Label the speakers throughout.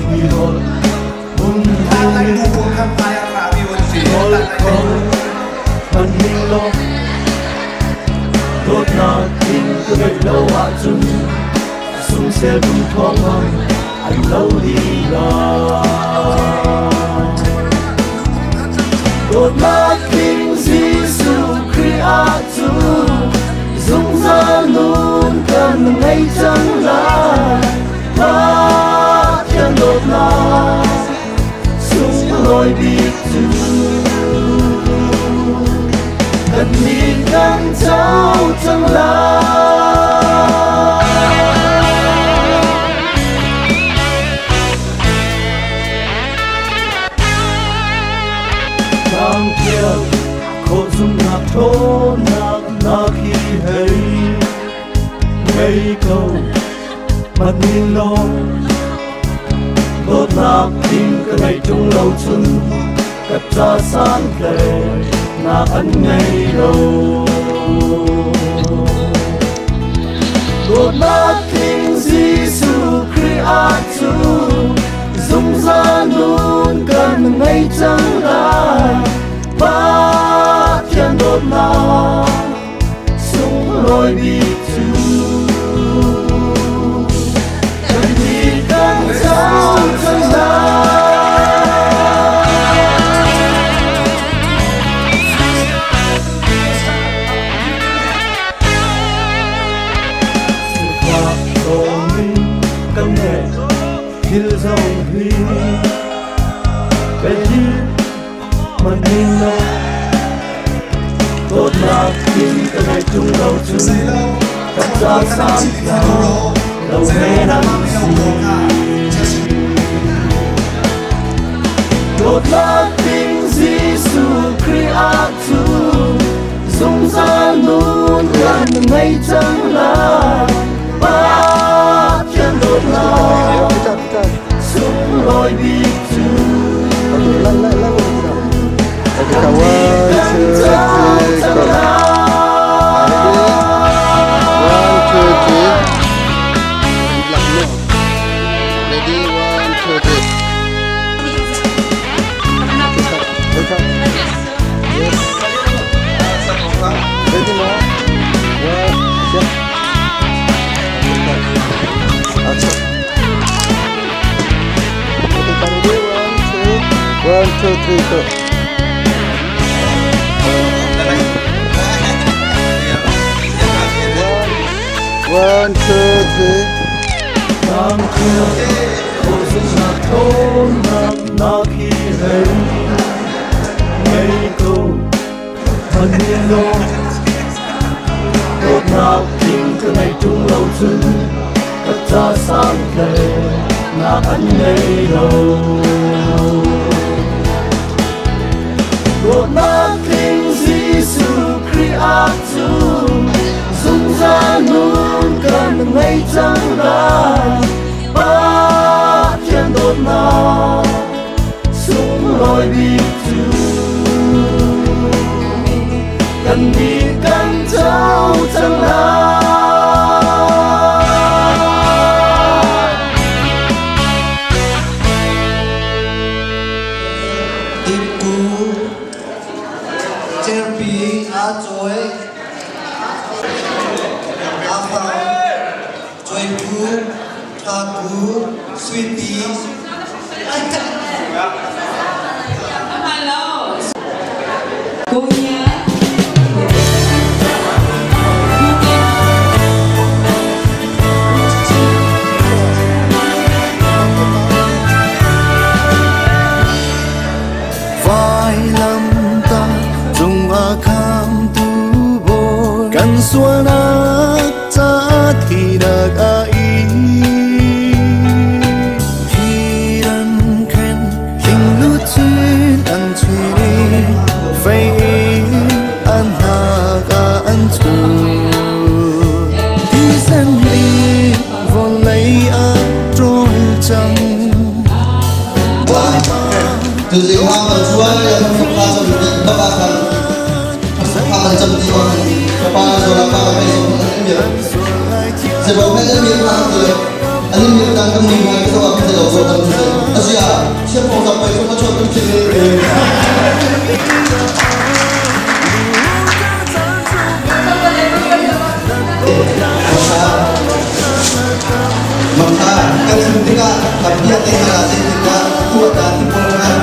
Speaker 1: Mình hiên lo đốt nát tim cứ vậy lâu hạ chung sung sẽ đúng thoáng mong anh lâu đi là đốt nát tim Giêsu Christ dung ra luôn cần ngay chẳng là ta thiên đốt nát sung lối biết cần đi căn cháu chẳng là đang kia khổ dung nạp thô nạp nạp khi hay ngây cầu mặt nhìn lo đốt nạp tim cái ngày chung lâu chung cất ra sáng kề na ân ngay đâu đốt nát tim Giêsu Christ dung ra luôn cần ngay chẳng là ba thiên đốt nát sung lối bị chu cần đi căn cháu chẳng là Hil dòng huy cái đi mình nhìn nó tốt là tim cái ngày chung đầu chung cắt ra sáng nào đầu nghe nắng tốt là tim Giêsu Christ dung ra luôn gần ngay chẳng là ba thiên đốt nào sung lối biết chu
Speaker 2: One, two, three, go. 1, 2, 3.
Speaker 1: Đang kia khổ dung nạp thô nạp nạp khi hay ngây cầu thân nhiên lo đốt nạp tim cái ngày chung lâu chung cất ra sáng kề nạp anh ngây đầu đốt nát tim Giêsu Christ dung ra luôn cần ngay chẳng là ba thiên đốt nát sung lối biết chu cần đi căn cháu chẳng là
Speaker 3: Sweetie.
Speaker 4: Hello. Cô nhé.
Speaker 1: Vai lắm ta dùng kham tu bồ căn xua nát ta thì được ai
Speaker 3: từ dưới hoa và chúa là không pha cho được các bạn pha là chậm thì còn pha rồi là pha là phải dùng những việc sẽ bảo hết những việc pha rồi anh những việc đang tâm mình hay các bạn sẽ đổ vào tâm Siya po sa pwesto na siya itong sinili. Maka, kan sendika, tapi yang tinggal sendika, kuat dan timbulkan.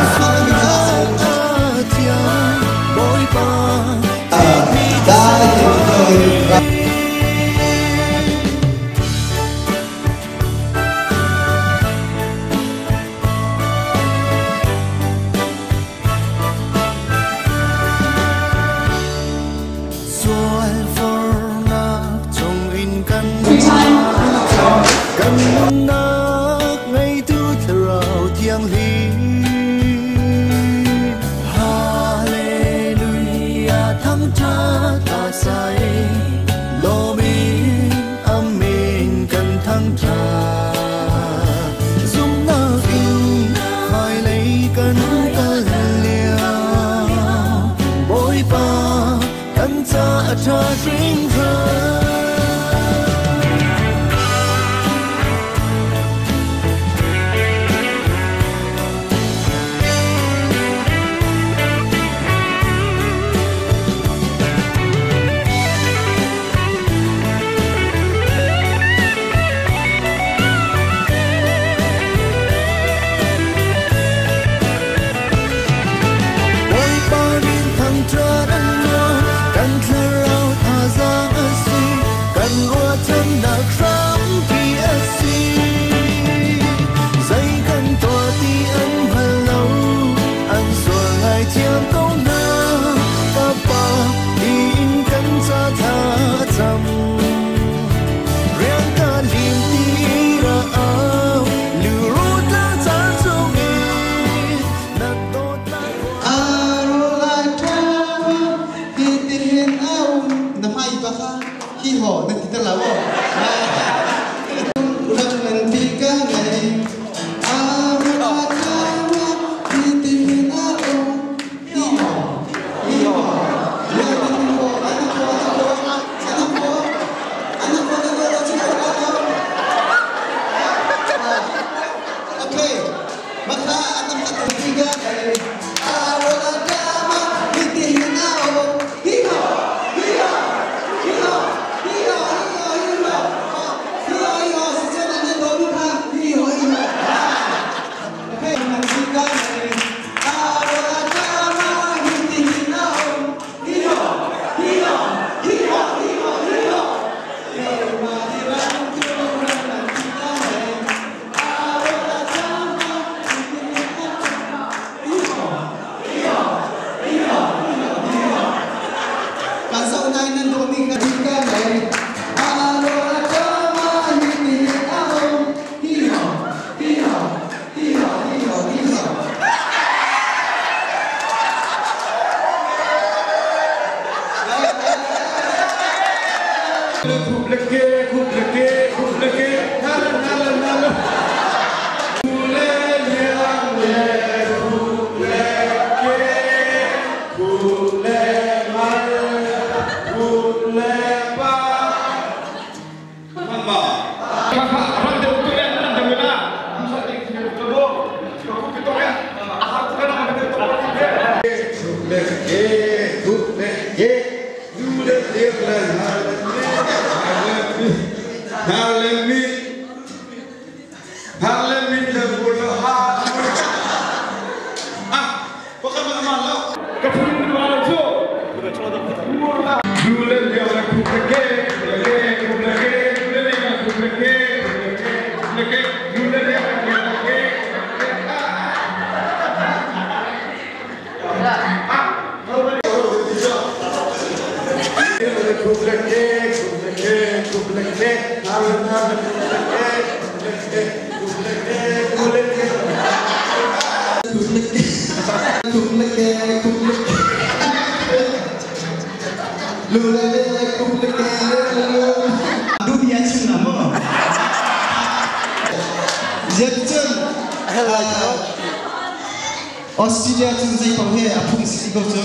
Speaker 3: Australia chung sai pang he apung si go cho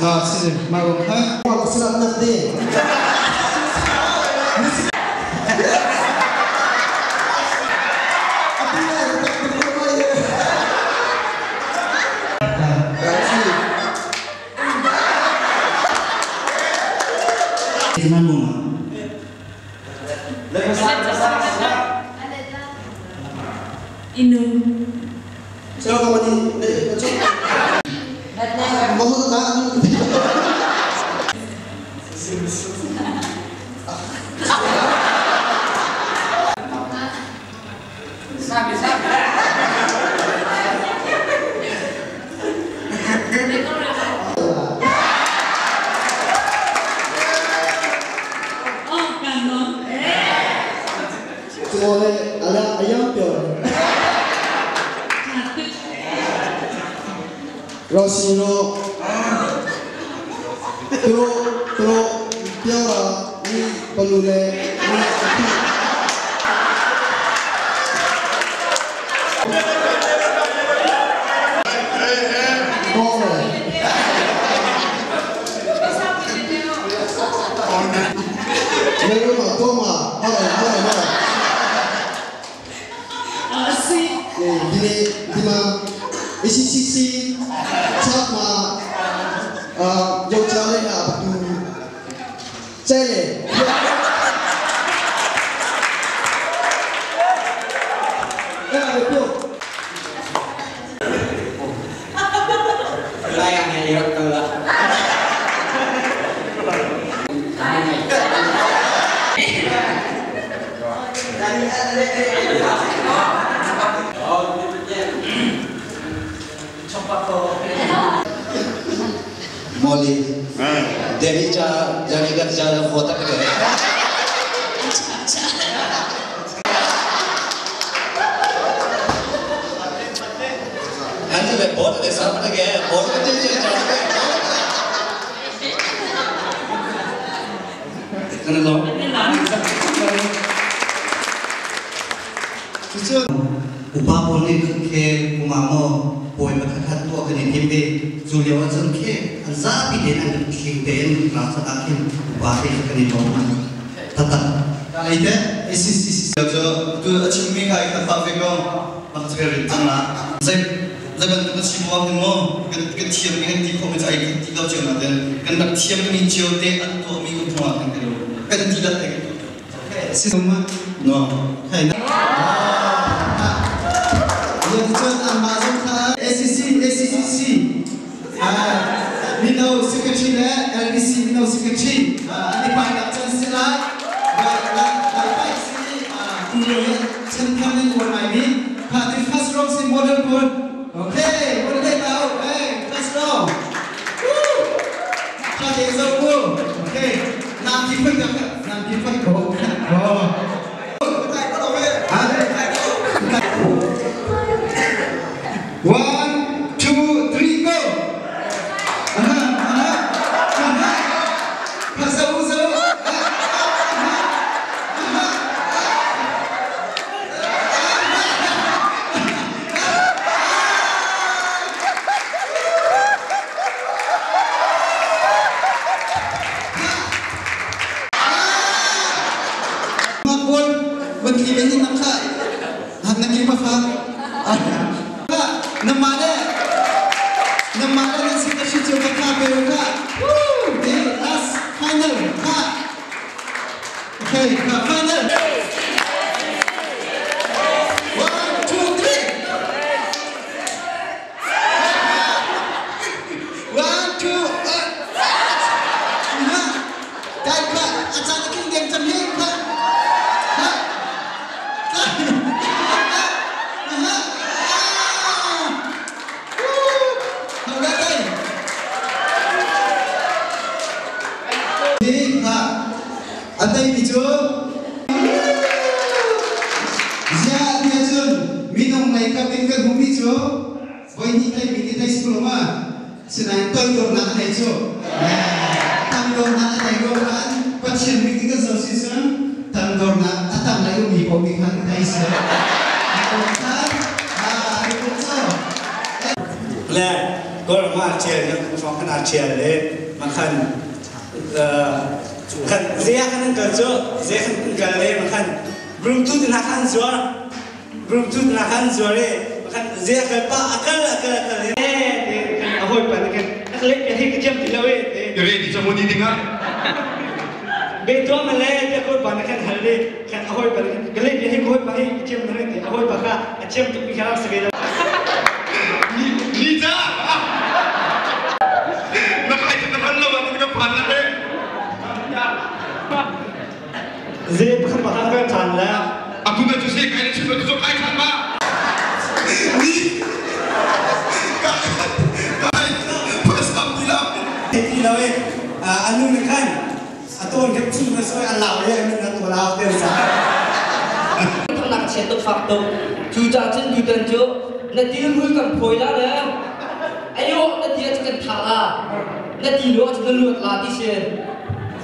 Speaker 3: na si ma rom ha wa sura na de
Speaker 4: Inu.
Speaker 3: Saya kawan ni, maksud tak? Semua ada ayam pion. Rosino, tu piara ni pelule ni. ACCC sama Jogja ya batu cele ya betul layangnya lihat kalau Molly, dari cara foto ke? Nanti foto deh sama lagi, foto kecil cara. Kenapa lo? Upah boleh ke umamo. Boy berkat tua kini timbe Julia Watson ke zapi dengan kingden rasa akhir bahaya kini doman tetap kali itu ACCC tu achievement kai kata vego maksudnya ritana saya bantu siapa mau kan tiap ini di komen saya tidak jangan dan kan tiap ini jodoh atau minggu cuma kan itu kan tidak gitu semua no hai yang itu Amazon ACCC Mino Secretary LBC Mino Secretary ini banyak chancelan baik sini kemudian centang warna ini hadir first row si model pun oke boleh tahu first row hadir semua oke nanti pun kau One, two, three, go! Namanya nasi kasih coba kabel kak. Last final kak. Okay, kak final. 1, 2, 3. 1, 2, Kak, acara kingdom jam ni kak. Atai bijo, Zia Tiajun, Mino le LBC Mino, boy ni tay bini tay sekolah mah, senang toy dorna ada jo, tam dorna ada jo kan, pasien bini ke sosial, tam dorna, tam layu mi pomi kan tay se, kan, itu so. Le, kalau mah cer, kalau kan cer le, makan. Kan Zia kan kerja, Zia kan kerja makan. Belum tu nak jual le, makan Zia kerja akal. Ahoy pan kan, nak lek yang kerja di lawe.
Speaker 5: Jadi di semua ni dengar. betul meleh dia kau banyak kan hal ni kan ahoy balik gelap dia kau pakai macam mana dia ahoy pakai macam tu pikir segala
Speaker 6: ni dah nak kait dengan lo waktu kita pandang deh
Speaker 5: Zee bukan pakai tan lah
Speaker 6: aku dah cuci kain cuci tu kait tan ba ni kait pas bilang
Speaker 3: Jadi lawe anu ni kan atau orang kecil masuk alau ya anu nak alau dia sah.
Speaker 7: Nak cetak faktor, cuaca jen judan jo, nanti lu kan pola lah. Ayo nanti aja kan thala, nanti lu aja luat lagi sih.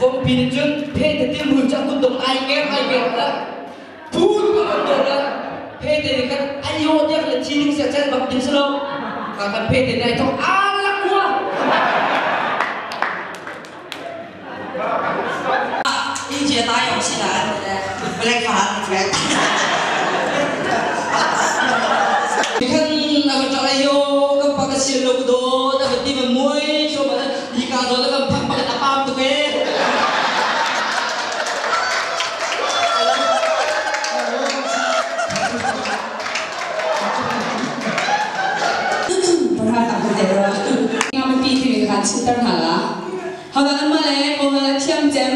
Speaker 7: Kau pilih jen, nanti lu jangan tuh air lah. Pun apa lah, nanti kan ayo dia kan ciling saja bakal selo, kan nanti itu alat gua.
Speaker 8: 一节打游戏来，不来看你看。
Speaker 7: 你看那个抓哟，个把个线路多，那个地方妹说嘛，你看到那个拍拍打棒子呗。
Speaker 4: ประธานต่างประเทศเรางานปีที่มีการชิงตั้งหันละเขาตอนนั้นมาเลยคงมาเชื่อมเจม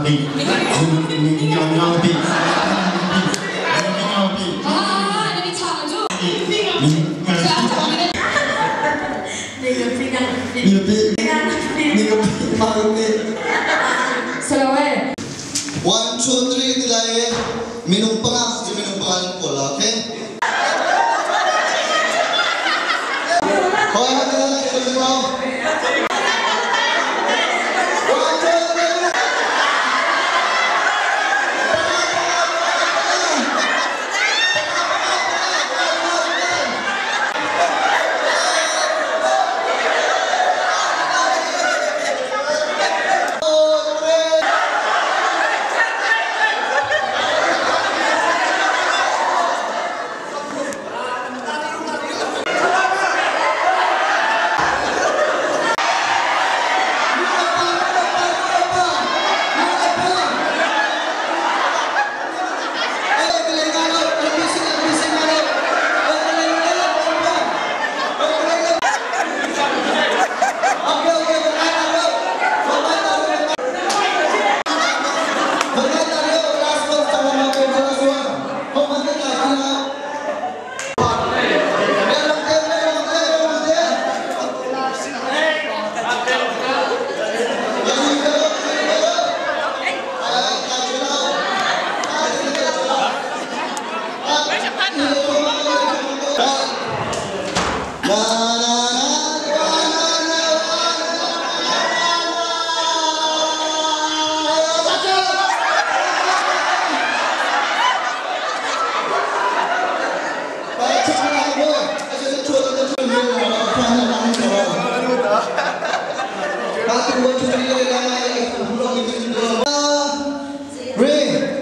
Speaker 1: ปีมีงานปี
Speaker 4: นี่มีฉากจุ๊บ
Speaker 1: มีงานปีมีก็มาปี
Speaker 4: สโลเว่
Speaker 1: 1 2 3 nilai minum pengas minum pengas pola oke kau yang ada lagi semua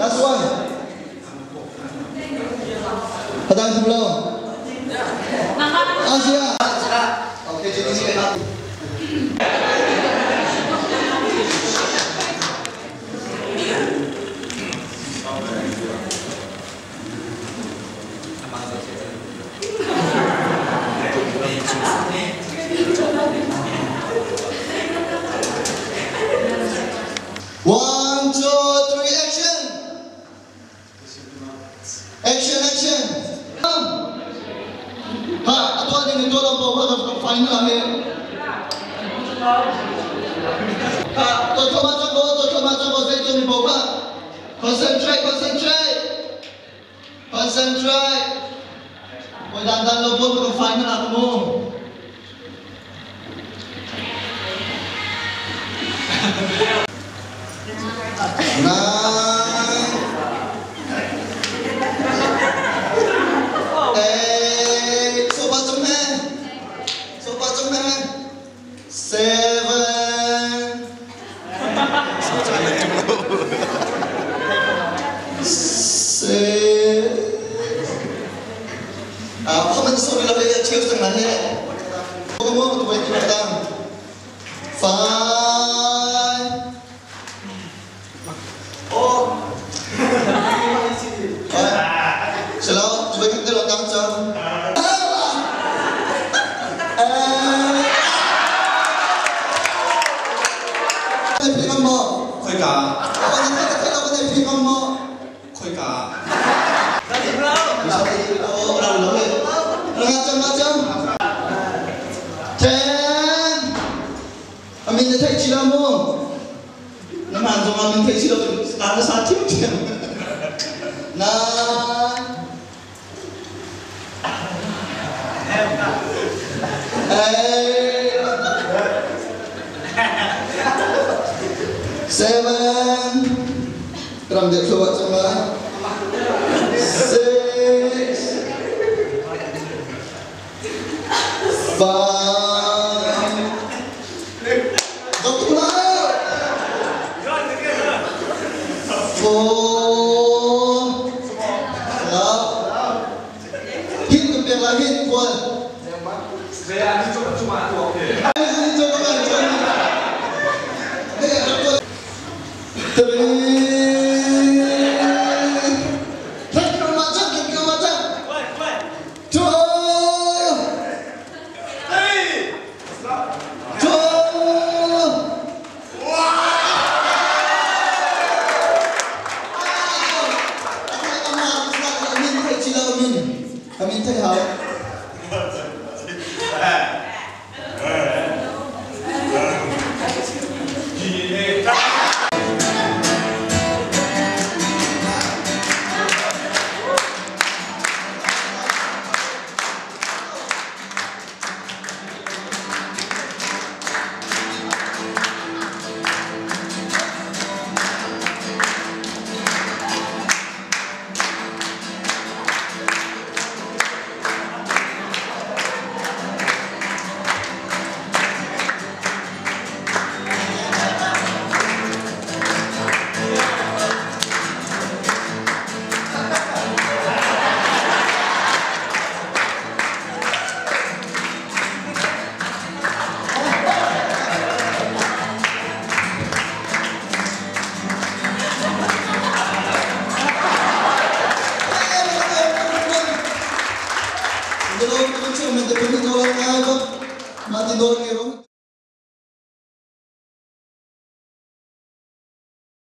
Speaker 1: Last one. Padang sebelah. Asia. Oke, jadi ini kan. One, two, three, action! Action! Ha, atau ada yang tolong bawa ke final akhir. Ha, tuan macam kau saya cuma bawa. Concentrate. Kau jangan lupa ke final aku.
Speaker 3: khôi cả
Speaker 2: Kita boleh pergi kamu.
Speaker 3: khôi cả
Speaker 2: Macam-macam. Ten. Amin dah tak cilamu.
Speaker 3: Naman so amin thấy sila ada satu je
Speaker 2: Nine. 8. 7. Keram dia keluar semua. 6. 5. Doktor lah. 4. Hit ke lagi kuat.
Speaker 6: Saya ni cuma tu okey.
Speaker 2: Kami tahu. Mati dorong